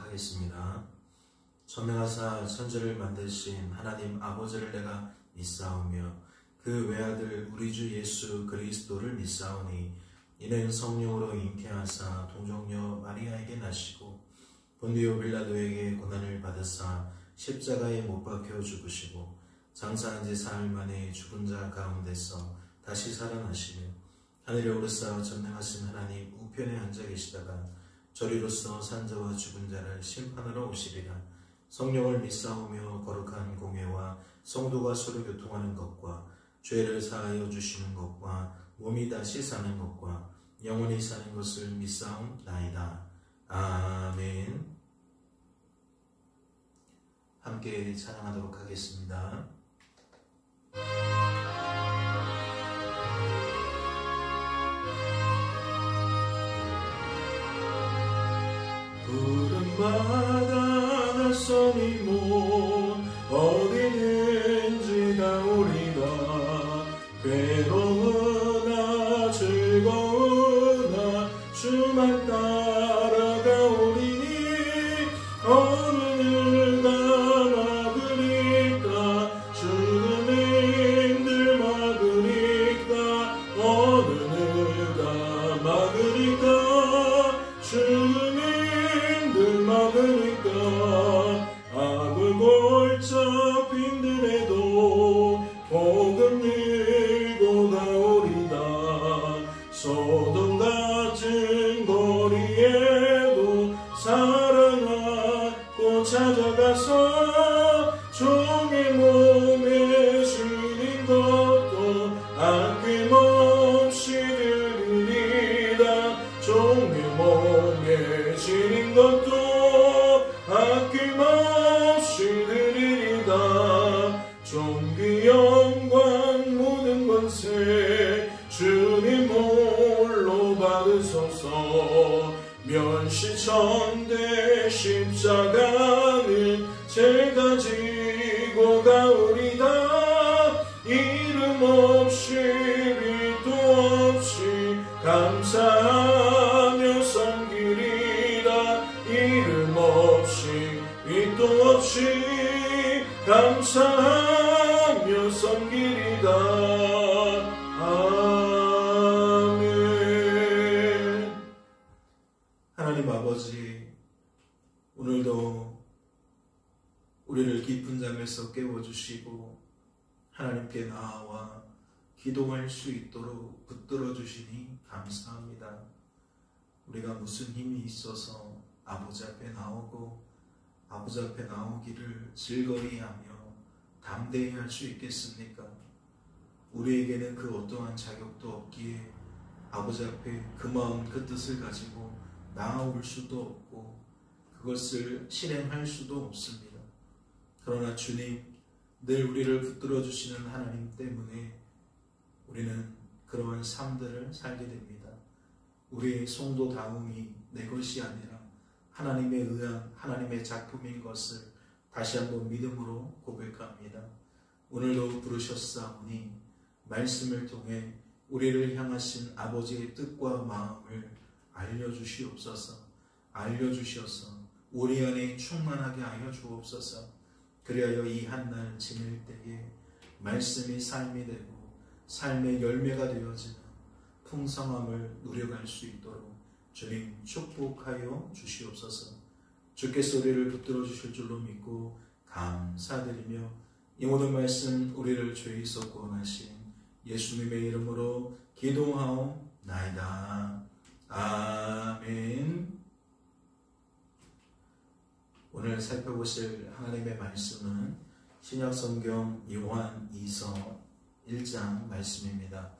하겠습니다. 천명하사 천지를 만드신 하나님 아버지를 내가 믿사오며 그 외아들 우리 주 예수 그리스도를 믿사오니 이는 성령으로 잉태하사 동정녀 마리아에게 나시고 본디오 빌라도에게 고난을 받으사 십자가에 못 박혀 죽으시고 장사한 지 사흘 만에 죽은 자 가운데서 다시 살아나시며 하늘에 오르사 전능하신 하나님 우편에 앉아 계시다가 저리로서 산자와 죽은 자를 심판하러 오시리라. 성령을 믿사오며 거룩한 공회와 성도가 서로 교통하는 것과 죄를 사하여 주시는 것과 몸이 다시 사는 것과 영원히 사는 것을 믿사옵나이다. 아멘. 함께 찬양하도록 하겠습니다. 푸른 바다 낯선이 먼 어디든지 가오리다. 괴로우나 즐거우나 주만 따라가오리니 어느 늘가 막으리까 죽음의 힘들 막으리까 어느 늘가 막으리까 죽음의 힘들 막으리까 악을 골짜 빈들에도 복음 들고 가오리다. 소돔 같은 거리에도 사랑하고 찾아가서 종의 몸에 실린 것도 아낌없이 드리리다. 종의 몸에 실린 것도 아낌없이 드리리다. 존귀 영광 모든 권세 주님 홀로 받으소서. 멸시천대 십자가는 제가 지고 가오리다. 이름 없이 빛도 없이 감사하며 섬기리다. 이름 없이 빛도 없이 감사하며 섬기리다. 아멘. 하나님 아버지, 오늘도 우리를 깊은 잠에서 깨워주시고 하나님께 나아와 기도할 수 있도록 붙들어 주시니 감사합니다. 우리가 무슨 힘이 있어서 아버지 앞에 나오고 아버지 앞에 나오기를 즐거이 하며 담대히 할 수 있겠습니까? 우리에게는 그 어떠한 자격도 없기에 아버지 앞에 그 마음 그 뜻을 가지고 나아올 수도 없고 그것을 실행할 수도 없습니다. 그러나 주님, 늘 우리를 붙들어 주시는 하나님 때문에 우리는 그러한 삶들을 살게 됩니다. 우리의 성도다움이 내 것이 아니라 하나님에 의한 하나님의 작품인 것을 다시 한번 믿음으로 고백합니다. 오늘도 부르셨사오니 말씀을 통해 우리를 향하신 아버지의 뜻과 마음을 알려주시옵소서. 알려주셔서 우리 안에 충만하게 하여 주옵소서. 그리하여 이 한날 지낼 때에 말씀이 삶이 되고 삶의 열매가 되어지는 풍성함을 누려갈 수 있도록 주님 축복하여 주시옵소서. 주께서 우리를 붙들어 주실 줄로 믿고 감사드리며 이 모든 말씀 우리를 죄에서 구원하신 예수님의 이름으로 기도하옵나이다. 아멘. 오늘 살펴보실 하나님의 말씀은 신약성경 요한 2서 1장 말씀입니다.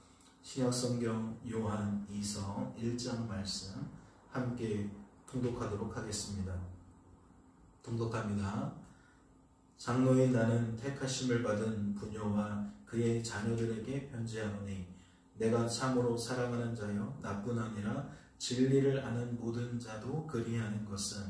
신약성경 요한 2서 1장 말씀 함께 통독하도록 하겠습니다. 통독합니다. 장로인 나는 택하심을 받은 부녀와 그의 자녀들에게 편지하노니 내가 참으로 사랑하는 자여 나뿐 아니라 진리를 아는 모든 자도 그리하는 것은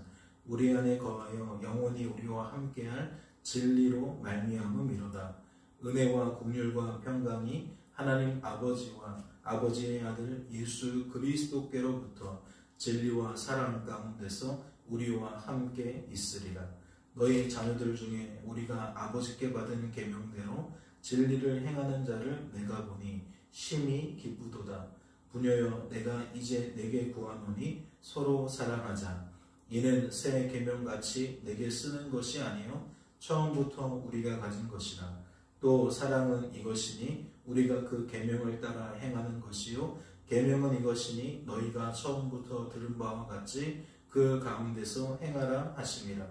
우리 안에 거하여 영원히 우리와 함께할 진리로 말미암음이로다. 은혜와 긍휼과 평강이 하나님 아버지와 아버지의 아들 예수 그리스도께로부터 진리와 사랑 가운데서 우리와 함께 있으리라. 너희 자녀들 중에 우리가 아버지께 받은 계명대로 진리를 행하는 자를 내가 보니 심히 기쁘도다. 부녀여, 내가 이제 내게 구하노니 서로 사랑하자. 이는 새 계명같이 내게 쓰는 것이 아니요 처음부터 우리가 가진 것이라. 또 사랑은 이것이니 우리가 그 계명을 따라 행하는 것이요 계명은 이것이니 너희가 처음부터 들은 바와 같이 그 가운데서 행하라 하심이라.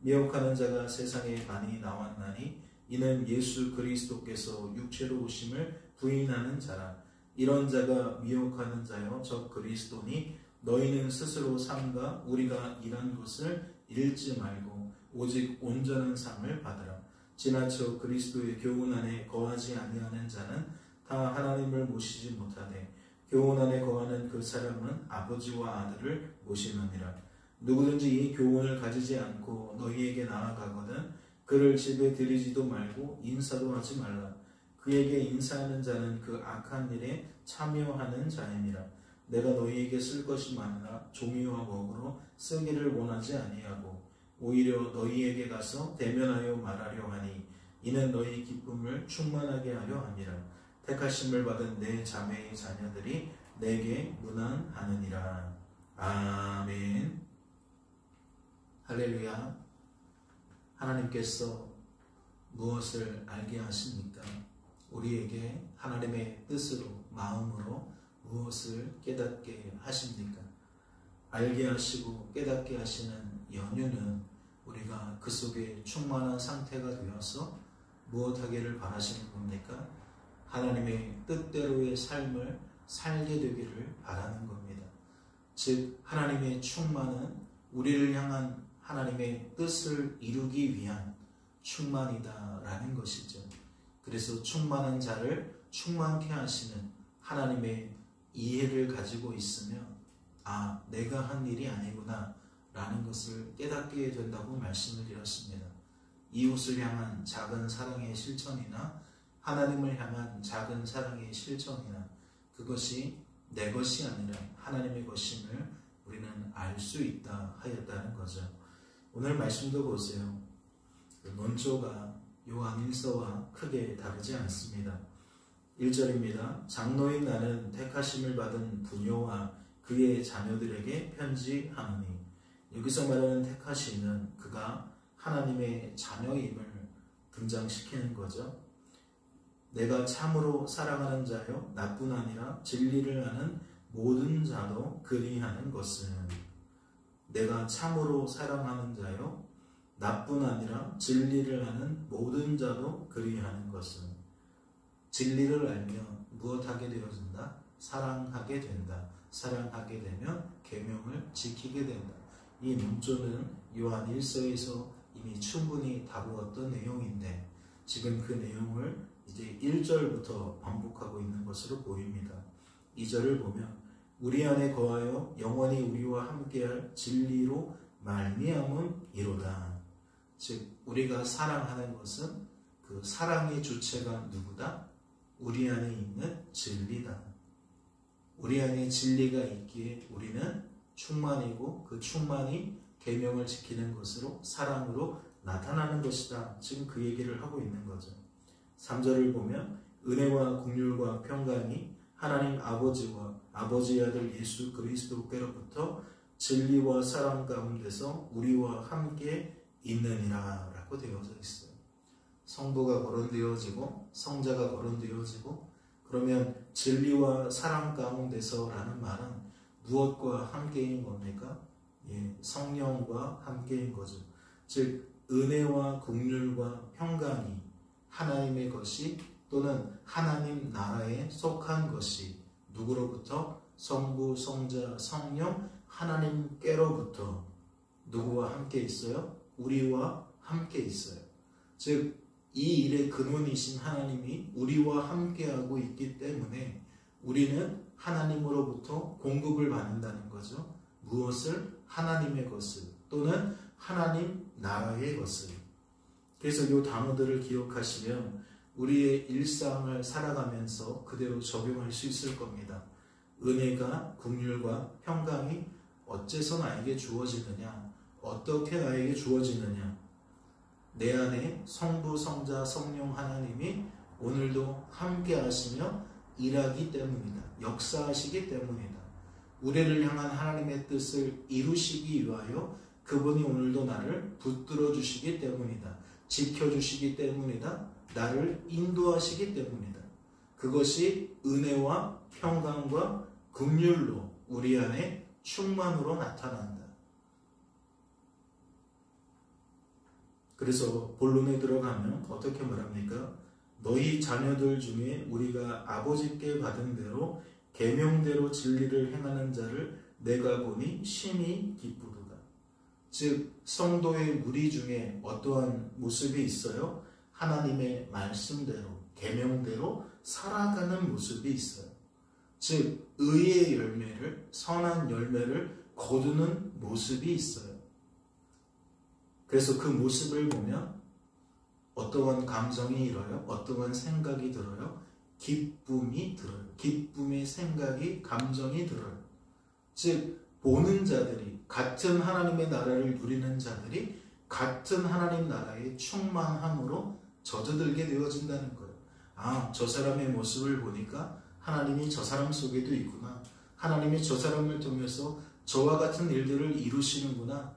미혹하는 자가 세상에 많이 나왔나니 이는 예수 그리스도께서 육체로 오심을 부인하는 자라. 이런 자가 미혹하는 자여 저 그리스도니 너희는 스스로 삼가 우리가 일한 것을 잃지 말고 오직 온전한 상을 받으라. 지나쳐 그리스도의 교훈 안에 거하지 아니하는 자는 다 하나님을 모시지 못하되 교훈 안에 거하는 그 사람은 아버지와 아들을 모시느니라. 누구든지 이 교훈을 가지지 않고 너희에게 나아가거든 그를 집에 들이지도 말고 인사도 하지 말라. 그에게 인사하는 자는 그 악한 일에 참여하는 자이니라. 내가 너희에게 쓸 것이 많으나 종이와 먹으로 쓰기를 원하지 아니하고 오히려 너희에게 가서 대면하여 말하려 하니 이는 너희 기쁨을 충만하게 하려 함이라. 택하심을 받은 내 자매의 자녀들이 내게 문안하느니라. 아멘. 할렐루야. 하나님께서 무엇을 알게 하십니까? 우리에게 하나님의 뜻으로 마음으로 무엇을 깨닫게 하십니까? 알게 하시고 깨닫게 하시는 연유는 우리가 그 속에 충만한 상태가 되어서 무엇하기를 바라시는 겁니까? 하나님의 뜻대로의 삶을 살게 되기를 바라는 겁니다. 즉 하나님의 충만은 우리를 향한 하나님의 뜻을 이루기 위한 충만이다라는 것이죠. 그래서 충만한 자를 충만케 하시는 하나님의 이해를 가지고 있으면 내가 한 일이 아니구나 라는 것을 깨닫게 된다고 말씀을 드렸습니다. 이웃을 향한 작은 사랑의 실천이나 하나님을 향한 작은 사랑의 실천이나 그것이 내 것이 아니라 하나님의 것임을 우리는 알 수 있다 하였다는 거죠. 오늘 말씀도 보세요. 논조가 요한일서와 크게 다르지 않습니다. 1절입니다. 장로인 나는 택하심을 받은 부녀와 그의 자녀들에게 편지하노니. 여기서 말하는 택하심은 그가 하나님의 자녀임을 등장시키는 거죠. 내가 참으로 사랑하는 자요 나뿐 아니라 진리를 아는 모든 자도 그리하는 것은. 내가 참으로 사랑하는 자요 나뿐 아니라 진리를 아는 모든 자도 그리하는 것은. 진리를 알면 무엇하게 되어진다? 사랑하게 된다. 사랑하게 되면 계명을 지키게 된다. 이 논조는 요한 1서에서 이미 충분히 다루었던 내용인데 지금 그 내용을 이제 1절부터 반복하고 있는 것으로 보입니다. 2절을 보면 우리 안에 거하여 영원히 우리와 함께할 진리로 말미암은 이로다. 즉 우리가 사랑하는 것은 그 사랑의 주체가 누구다? 우리 안에 있는 진리다. 우리 안에 진리가 있기에 우리는 충만이고 그 충만이 계명을 지키는 것으로 사랑으로 나타나는 것이다. 지금 그 얘기를 하고 있는 거죠. 3절을 보면 은혜와 긍휼과 평강이 하나님 아버지와 아버지의 아들 예수 그리스도께로부터 진리와 사랑 가운데서 우리와 함께 있느니라 라고 되어져 있어요. 성부가 거론되어지고 성자가 거론되어지고 그러면 진리와 사랑 가운데서 라는 말은 무엇과 함께인 겁니까? 성령과 함께인 거죠. 즉 은혜와 긍휼과 평강이 하나님의 것이 또는 하나님 나라에 속한 것이 누구로부터? 성부, 성자, 성령 하나님께로부터 누구와 함께 있어요? 우리와 함께 있어요. 즉 이 일의 근원이신 하나님이 우리와 함께하고 있기 때문에 우리는 하나님으로부터 공급을 받는다는 거죠. 무엇을? 하나님의 것을 또는 하나님 나라의 것을. 그래서 이 단어들을 기억하시면 우리의 일상을 살아가면서 그대로 적용할 수 있을 겁니다. 은혜가 긍휼과 평강이 어째서 나에게 주어지느냐? 어떻게 나에게 주어지느냐? 내 안에 성부, 성자, 성령 하나님이 오늘도 함께 하시며 일하기 때문이다. 역사하시기 때문이다. 우리를 향한 하나님의 뜻을 이루시기 위하여 그분이 오늘도 나를 붙들어 주시기 때문이다. 지켜주시기 때문이다. 나를 인도하시기 때문이다. 그것이 은혜와 평강과 긍휼로 우리 안에 충만으로 나타난다. 그래서 본론에 들어가면 어떻게 말합니까? 너희 자녀들 중에 우리가 아버지께 받은 대로 계명대로 진리를 행하는 자를 내가 보니 심히 기쁘도다. 즉 성도의 무리 중에 어떠한 모습이 있어요? 하나님의 말씀대로 계명대로 살아가는 모습이 있어요. 즉 의의 열매를, 선한 열매를 거두는 모습이 있어요. 그래서 그 모습을 보면 어떠한 감정이 일어요? 어떠한 생각이 들어요? 기쁨이 들어요. 기쁨의 생각이, 감정이 들어요. 즉 보는 자들이, 같은 하나님의 나라를 누리는 자들이 같은 하나님 나라의 충만함으로 젖어들게 되어진다는 거예요. 아, 저 사람의 모습을 보니까 하나님이 저 사람 속에도 있구나. 하나님이 저 사람을 통해서 저와 같은 일들을 이루시는구나.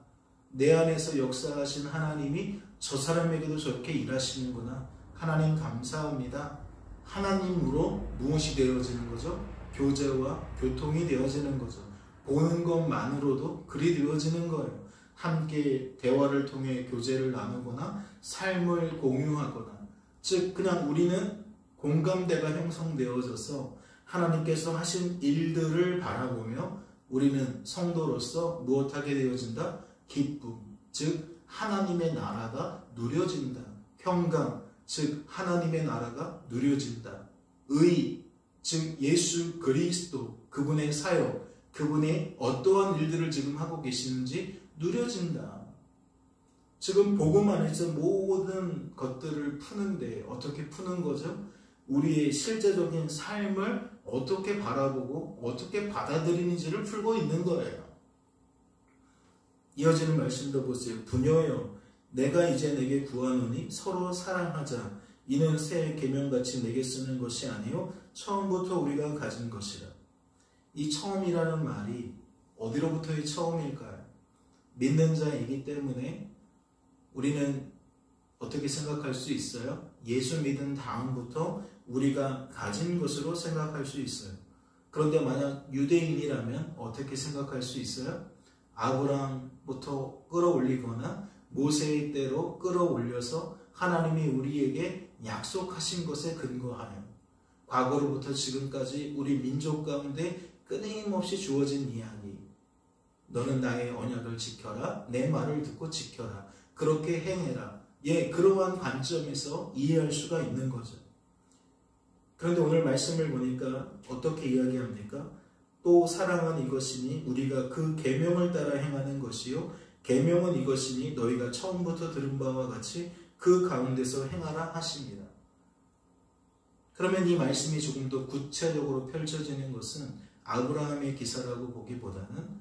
내 안에서 역사하신 하나님이 저 사람에게도 저렇게 일하시는구나. 하나님 감사합니다. 하나님으로 무엇이 되어지는 거죠? 교제와 교통이 되어지는 거죠. 보는 것만으로도 그리 되어지는 거예요. 함께 대화를 통해 교제를 나누거나 삶을 공유하거나, 즉 그냥 우리는 공감대가 형성되어져서 하나님께서 하신 일들을 바라보며 우리는 성도로서 무엇하게 되어진다? 기쁨, 즉 하나님의 나라가 누려진다. 평강, 즉 하나님의 나라가 누려진다. 의, 즉 예수 그리스도, 그분의 사역, 그분의 어떠한 일들을 지금 하고 계시는지 누려진다. 지금 복음 안에서 모든 것들을 푸는데 어떻게 푸는 거죠? 우리의 실제적인 삶을 어떻게 바라보고 어떻게 받아들이는지를 풀고 있는 거예요. 이어지는 말씀도 보세요. 부녀여, 내가 이제 내게 구하노니 서로 사랑하자. 이는 새 계명같이 내게 쓰는 것이 아니요 처음부터 우리가 가진 것이라. 이 처음이라는 말이 어디로부터의 처음일까요? 믿는 자이기 때문에 우리는 어떻게 생각할 수 있어요? 예수 믿은 다음부터 우리가 가진 것으로 생각할 수 있어요. 그런데 만약 유대인이라면 어떻게 생각할 수 있어요? 아브라함부터 끌어올리거나 모세의 때로 끌어올려서 하나님이 우리에게 약속하신 것에 근거하여 과거로부터 지금까지 우리 민족 가운데 끊임없이 주어진 이야기. 너는 나의 언약을 지켜라. 내 말을 듣고 지켜라. 그렇게 행해라. 예, 그러한 관점에서 이해할 수가 있는 거죠. 그런데 오늘 말씀을 보니까 어떻게 이야기합니까? 또 사랑은 이것이니 우리가 그 계명을 따라 행하는 것이요 계명은 이것이니 너희가 처음부터 들은 바와 같이 그 가운데서 행하라 하십니다. 그러면 이 말씀이 조금 더 구체적으로 펼쳐지는 것은 아브라함의 기사라고 보기보다는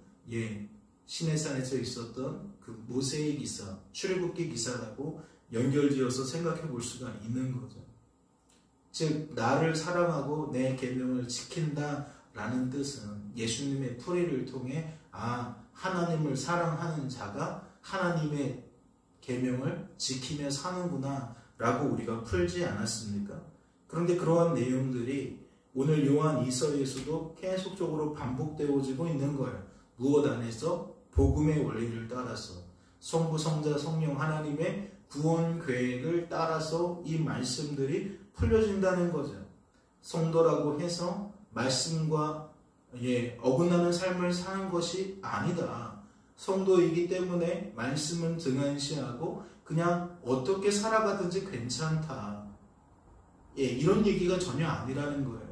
시내산에서 있었던 그 모세의 기사, 출애굽기 기사라고 연결지어서 생각해 볼 수가 있는 거죠. 즉 나를 사랑하고 내 계명을 지킨다라는 뜻은 예수님의 풀이를 통해 하나님을 사랑하는 자가 하나님의 계명을 지키며 사는구나 라고 우리가 풀지 않았습니까? 그런데 그러한 내용들이 오늘 요한 2서에서도 계속적으로 반복되어지고 있는 거예요. 무엇 안에서? 복음의 원리를 따라서, 성부, 성자, 성령 하나님의 구원 계획을 따라서 이 말씀들이 풀려진다는 거죠. 성도라고 해서 말씀과 어긋나는 삶을 사는 것이 아니다. 성도이기 때문에 말씀은 등한시하고 그냥 어떻게 살아가든지 괜찮다. 이런 얘기가 전혀 아니라는 거예요.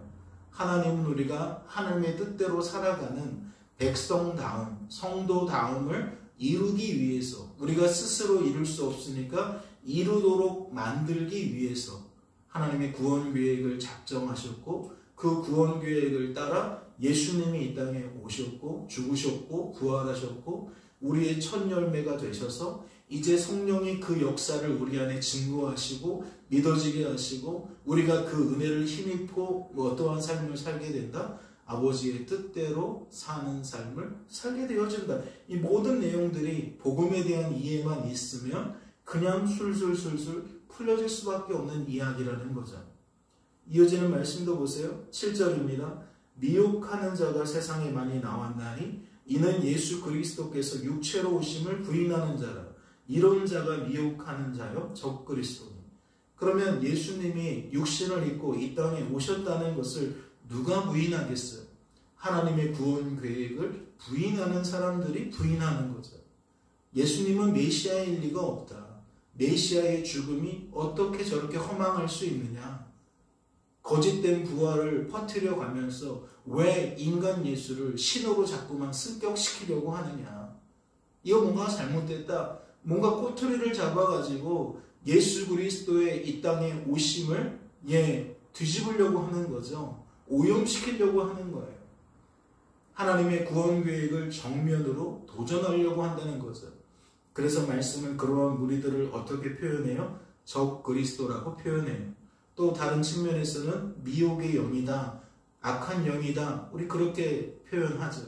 하나님은 우리가 하나님의 뜻대로 살아가는 백성다움, 성도다움을 이루기 위해서, 우리가 스스로 이룰 수 없으니까 이루도록 만들기 위해서 하나님의 구원 계획을 작정하셨고, 그 구원 계획을 따라 예수님이 이 땅에 오셨고 죽으셨고 부활하셨고 우리의 첫 열매가 되셔서 이제 성령이 그 역사를 우리 안에 증거하시고 믿어지게 하시고 우리가 그 은혜를 힘입고 어떠한 삶을 살게 된다? 아버지의 뜻대로 사는 삶을 살게 되어진다. 이 모든 내용들이 복음에 대한 이해만 있으면 그냥 술술술술 풀려질 수밖에 없는 이야기라는 거죠. 이어지는 말씀도 보세요. 7절입니다. 미혹하는 자가 세상에 많이 나왔나니 이는 예수 그리스도께서 육체로 오심을 부인하는 자라. 이런 자가 미혹하는 자요 적그리스도니. 그러면 예수님이 육신을 입고 이 땅에 오셨다는 것을 누가 부인하겠어요? 하나님의 구원 계획을 부인하는 사람들이 부인하는 거죠. 예수님은 메시아일 리가 없다. 메시아의 죽음이 어떻게 저렇게 허망할 수 있느냐. 거짓된 부활을 퍼뜨려 가면서 왜 인간 예수를 신으로 자꾸만 승격시키려고 하느냐. 이거 뭔가 잘못됐다. 뭔가 꼬투리를 잡아가지고 예수 그리스도의 이 땅에 오심을 뒤집으려고 하는 거죠. 오염시키려고 하는 거예요. 하나님의 구원 계획을 정면으로 도전하려고 한다는 거죠. 그래서 말씀은 그러한 무리들을 어떻게 표현해요? 적 그리스도라고 표현해요. 또 다른 측면에서는 미혹의 영이다, 악한 영이다, 우리 그렇게 표현하죠.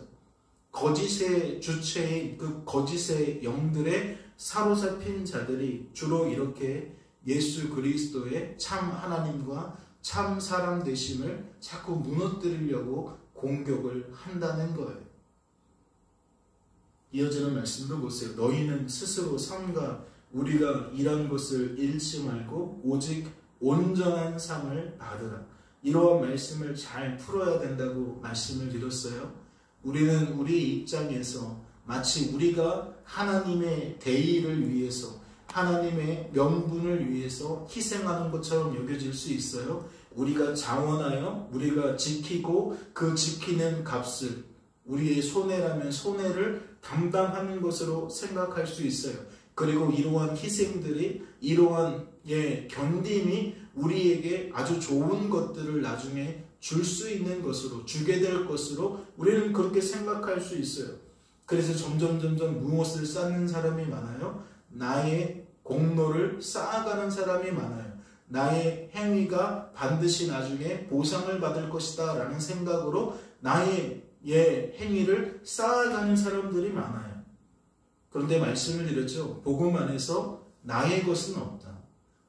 거짓의 주체의 그 거짓의 영들의 사로잡힌 자들이 주로 이렇게 예수 그리스도의 참 하나님과 참 사람 되심을 자꾸 무너뜨리려고 공격을 한다는 거예요. 이어지는 말씀도 보세요. 너희는 스스로 삼가 우리가 일한 것을 잃지 말고 오직 온전한 상을 받으라. 이러한 말씀을 잘 풀어야 된다고 말씀을 드렸어요. 우리는 우리 입장에서 마치 우리가 하나님의 대의를 위해서 하나님의 명분을 위해서 희생하는 것처럼 여겨질 수 있어요. 우리가 자원하여 우리가 지키고 그 지키는 값을 우리의 손해라면 손해를 담당하는 것으로 생각할 수 있어요. 그리고 이러한 희생들이 이러한 견딤이 우리에게 아주 좋은 것들을 나중에 줄 수 있는 것으로 주게 될 것으로 우리는 그렇게 생각할 수 있어요. 그래서 점점 무엇을 쌓는 사람이 많아요? 나의 공로를 쌓아가는 사람이 많아요. 나의 행위가 반드시 나중에 보상을 받을 것이다 라는 생각으로 나의 행위를 쌓아가는 사람들이 많아요. 그런데 말씀을 드렸죠. 복음 안에서 나의 것은 없다.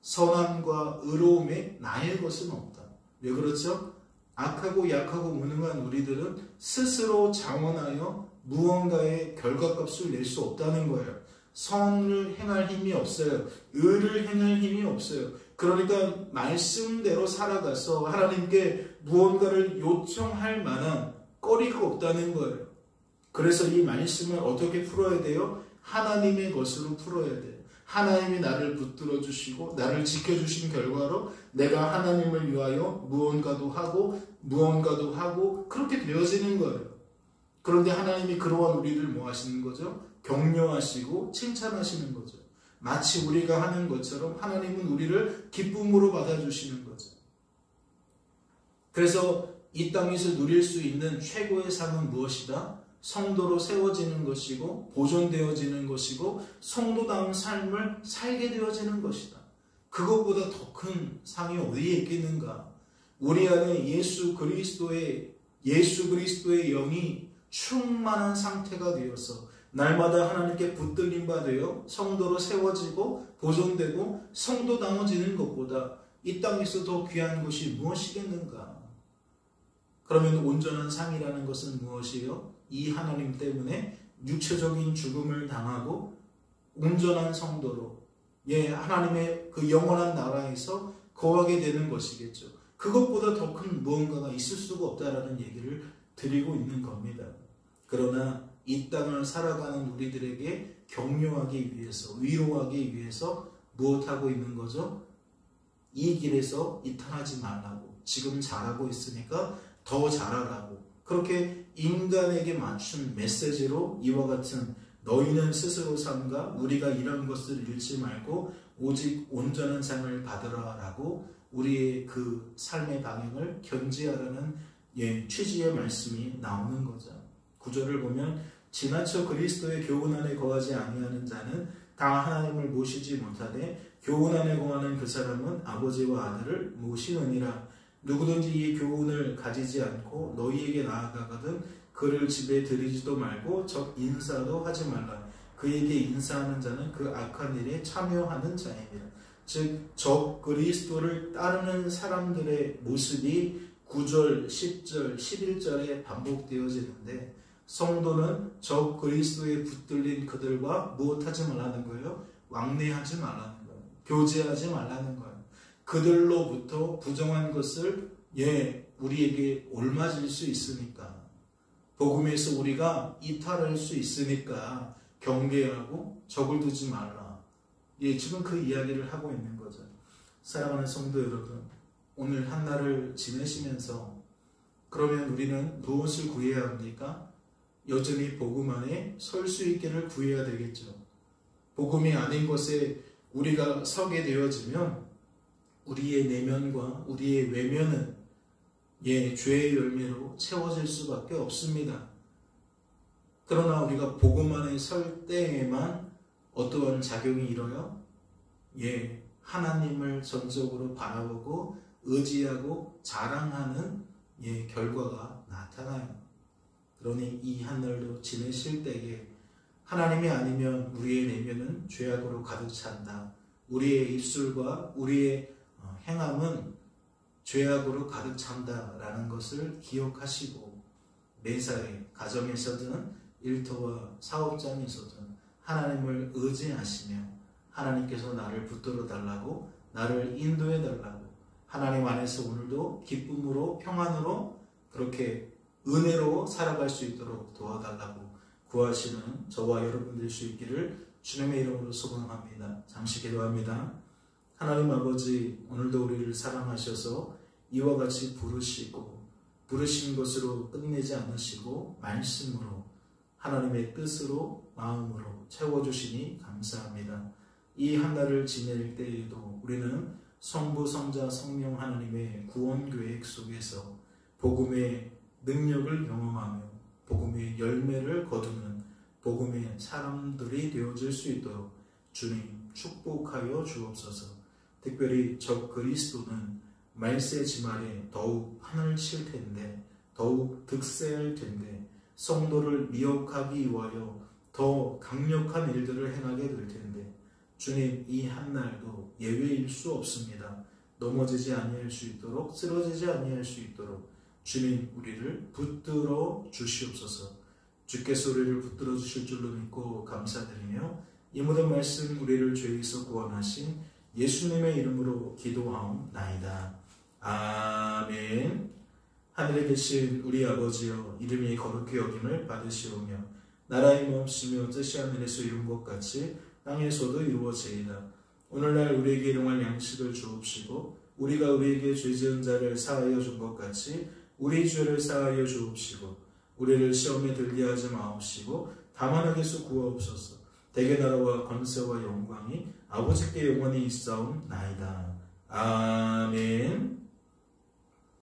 선함과 의로움에 나의 것은 없다. 왜 그렇죠? 악하고 약하고 무능한 우리들은 스스로 자원하여 무언가의 결과값을 낼 수 없다는 거예요. 선을 행할 힘이 없어요. 의를 행할 힘이 없어요. 그러니까 말씀대로 살아가서 하나님께 무언가를 요청할 만한 거리가 없다는 거예요. 그래서 이 말씀을 어떻게 풀어야 돼요? 하나님의 것으로 풀어야 돼요. 하나님이 나를 붙들어 주시고 나를 지켜주신 결과로 내가 하나님을 위하여 무언가도 하고 그렇게 되어지는 거예요. 그런데 하나님이 그러한 우리를 뭐 하시는 거죠? 격려하시고 칭찬하시는 거죠. 마치 우리가 하는 것처럼 하나님은 우리를 기쁨으로 받아주시는 거죠. 그래서 이 땅에서 누릴 수 있는 최고의 상은 무엇이다? 성도로 세워지는 것이고 보존되어지는 것이고 성도다운 삶을 살게 되어지는 것이다. 그것보다 더 큰 상이 어디에 있겠는가? 우리 안에 예수 그리스도의 영이 충만한 상태가 되어서 날마다 하나님께 붙들림 바 되어 성도로 세워지고 보존되고 성도다워지는 것보다 이 땅에서 더 귀한 것이 무엇이겠는가? 그러면 온전한 상이라는 것은 무엇이요? 이 하나님 때문에 육체적인 죽음을 당하고 온전한 성도로 하나님의 그 영원한 나라에서 거하게 되는 것이겠죠. 그것보다 더 큰 무언가가 있을 수가 없다라는 얘기를 드리고 있는 겁니다. 그러나 이 땅을 살아가는 우리들에게 격려하기 위해서 위로하기 위해서 무엇하고 있는 거죠? 이 길에서 이탈하지 말라고, 지금 잘하고 있으니까 더 잘하라고, 그렇게 인간에게 맞춘 메시지로 이와 같은 너희는 스스로 삼가 우리가 이런 것을 잃지 말고 오직 온전한 상을 받으라 라고 우리의 그 삶의 방향을 견지하라는 취지의 말씀이 나오는 거죠. 구절을 보면 지나쳐 그리스도의 교훈 안에 거하지 아니하는 자는 다 하나님을 모시지 못하되 교훈 안에 거하는 그 사람은 아버지와 아들을 모시느니라. 누구든지 이 교훈을 가지지 않고 너희에게 나아가거든 그를 집에 들이지도 말고 적 인사도 하지 말라. 그에게 인사하는 자는 그 악한 일에 참여하는 자입니다. 즉 적 그리스도를 따르는 사람들의 모습이 9절, 10절, 11절에 반복되어지는데 성도는 적 그리스도에 붙들린 그들과 무엇하지 말라는 거예요? 왕래하지 말라는 거예요. 교제하지 말라는 거예요. 그들로부터 부정한 것을 우리에게 옮아질 수 있으니까, 복음에서 우리가 이탈할 수 있으니까 경계하고 적을 두지 말라. 지금 그 이야기를 하고 있는 거죠. 사랑하는 성도 여러분, 오늘 한날을 지내시면서 그러면 우리는 무엇을 구해야 합니까? 여전히 복음 안에 설 수 있기를 구해야 되겠죠. 복음이 아닌 것에 우리가 서게 되어지면 우리의 내면과 우리의 외면은 죄의 열매로 채워질 수밖에 없습니다. 그러나 우리가 복음 안에 설 때에만 어떠한 작용이 일어요? 하나님을 전적으로 바라보고 의지하고 자랑하는 결과가 나타나요. 그러니 이 한날도 지내실 때에 하나님이 아니면 우리의 내면은 죄악으로 가득 찬다. 우리의 입술과 우리의 행함은 죄악으로 가득 찬다라는 것을 기억하시고 매사에 가정에서든 일터와 사업장에서든 하나님을 의지하시며 하나님께서 나를 붙들어 달라고, 나를 인도해 달라고, 하나님 안에서 오늘도 기쁨으로 평안으로 그렇게 은혜로 살아갈 수 있도록 도와달라고 구하시는 저와 여러분 될 수 있기를 주님의 이름으로 소망합니다. 잠시 기도합니다. 하나님 아버지, 오늘도 우리를 사랑하셔서 이와 같이 부르신 것으로 끝내지 않으시고 말씀으로 하나님의 뜻으로 마음으로 채워주시니 감사합니다. 이 한날을 지낼 때에도 우리는 성부, 성자, 성령 하나님의 구원 계획 속에서 복음의 능력을 경험하며 복음의 열매를 거두는 복음의 사람들이 되어질 수 있도록 주님 축복하여 주옵소서. 특별히 적 그리스도는 말세 지말에 더욱 판을 칠 텐데, 더욱 득세할 텐데, 성도를 미혹하기 위하여 더 강력한 일들을 행하게 될 텐데, 주님 이 한날도 예외일 수 없습니다. 넘어지지 아니할 수 있도록, 쓰러지지 아니할 수 있도록 주님 우리를 붙들어 주시옵소서. 주께서 우리를 붙들어 주실 줄로 믿고 감사드리며 이 모든 말씀 우리를 죄에서 구원하신 예수님의 이름으로 기도하옵나이다. 아멘. 하늘에 계신 우리 아버지여, 이름이 거룩히 여김을 받으시오며 나라의 마음씨며 뜻이 하늘에서 이룬 것 같이 땅에서도 이루어지이다. 오늘날 우리에게 일용할 양식을 주옵시고 우리가 우리에게 죄 지은 자를 사하여 준 것 같이 우리 죄를 사하여 주옵시고 우리를 시험에 들게 하지 마옵시고 다만 악에서 구하옵소서. 대개 나라와 권세와 영광이 아버지께 영원히 있사옵나이다. 아멘.